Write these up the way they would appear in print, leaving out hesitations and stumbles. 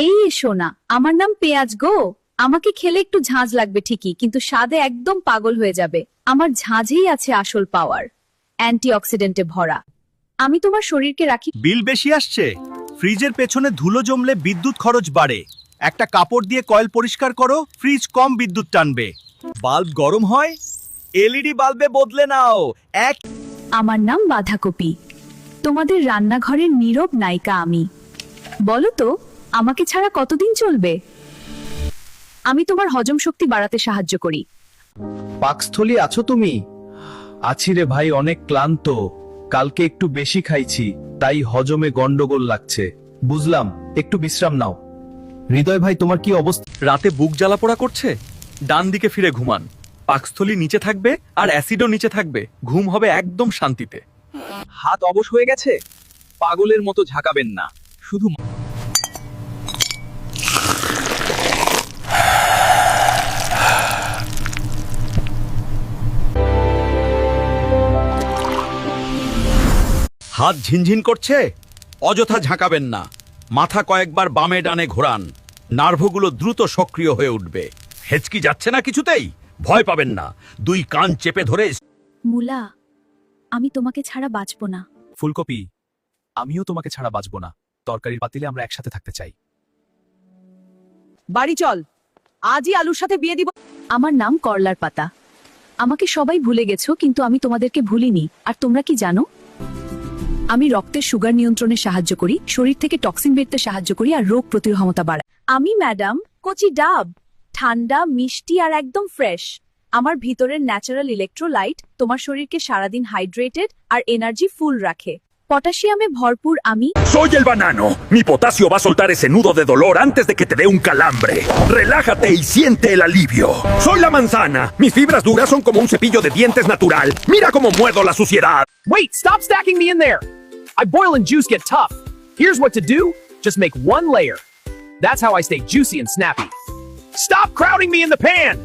এই এসো না, আমার নাম পেঁয়াজ গো। আমাকে খেলে একটু ঝাঁঝ লাগবে ঠিকই, কিন্তু স্বাদে একদম পাগল হয়ে যাবে। আমার ঝাঁঝেই আছে আসল পাওয়ার, অ্যান্টিঅক্সিডেন্টে ভরা। আমি তোমার শরীরকে রাখি। বিল বেশি আসছে? ফ্রিজের পেছনে ধুলো জমলে বিদ্যুৎ খরচ বাড়ে। একটা কাপড় দিয়ে কয়েল পরিষ্কার করো, ফ্রিজ কম বিদ্যুৎ টানবে। বাল্ব গরম হয়, এলইডি বাল্বে বদলে নাও। আমার নাম বাঁধাকপি, তোমাদের রান্নাঘরের নীরব নায়িকা আমি। বলো তো, আমাকে ছাড়া কতদিন চলবে? আমি তোমার হজম শক্তি বাড়াতে সাহায্য করি। পাকস্থলী আছো তুমি? আছি রে ভাই, অনেক ক্লান্ত। কালকে একটু বেশি খাইছি, তাই হজমে গন্ডগোল লাগছে। বুঝলাম, একটু বিশ্রাম নাও। হৃদয় ভাই, তোমার কি অবস্থা? রাতে বুক জ্বালাপোড়া করছে? ডান দিকে ফিরে ঘুমান। পাকস্থলী নিচে থাকবে আর অ্যাসিডও নিচে থাকবে। ঘুম হবে একদম শান্তিতে। হাত অবশ হয়ে গেছে? পাগলের মতো ঝাঁকাবেন না, শুধু হাত ঝিনঝিন করছে? অযথা ঝাঁকাবেন না। মাথা কয়েকবার বামে ডানে ঘোরান। নার্ভগুলো দ্রুত সক্রিয় হয়ে উঠবে। হেঁচকি যাচ্ছে না কিছুতেই? ভয় পাবেন না। দুই কান চেপে ধরে। মুলা, আমি তোমাকে ছাড়া বাঁচব না। ফুলকপি, আমিও তোমাকে ছাড়া বাঁচব না। তরকারির পাতিলে আমরা একসাথে থাকতে চাই। বাড়ি চল, আজই আলুর সাথে বিয়ে দিব। আমার নাম করলার পাতা। আমাকে সবাই ভুলে গেছো, কিন্তু আমি তোমাদেরকে ভুলিনি। আর তোমরা কি জানো? আমি রক্তের সুগার নিয়ন্ত্রণে সাহায্য করি, শরীর থেকে টক্সিন বেরতে সাহায্য করি, আর রোগ প্রতিরোধ বাড়াই। আমি ম্যাডাম কচি ডাব, ঠান্ডা, মিষ্টি আর একদম ফ্রেশ। আমার ভিতরের ন্যাচারাল ইলেকট্রোলাইট তোমার শরীরকে সারাদিন হাইড্রেটেড আর এনার্জি ফুল রাখে। পটাশিয়ামে ভরপুর আমি। Soy el banano. Mi potasio va a soltar ese nudo de dolor antes de que te dé un calambre. Relájate y siente el alivio. Soy la manzana. Mis fibras duras son como un cepillo de dientes natural. Mira cómo muerdo la suciedad. Wait, stop stacking me in there! I boil and juice get tough. Here's what to do. Just make one layer. That's how I stay juicy and snappy. Stop crowding me in the pan!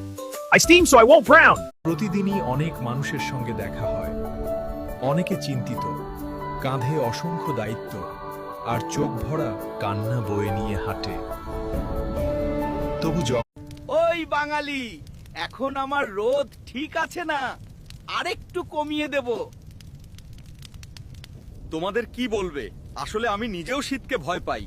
I steam so I won't brown. প্রতিদিনই অনেক মানুষের সঙ্গে দেখা হয়। অনেকে চিন্তিত, কাঁধে অসংখ্য দায়িত্ব, আর চোখ ভরা কান্না বয়ে নিয়ে হাঁটে। তবু ওই বাঙালি, এখন আমার রোদ ঠিক আছে না? আরেকটু কমিয়ে দেব। তোমাদের কি বলবে? আসলে আমি নিজেও শীতকে ভয় পাই।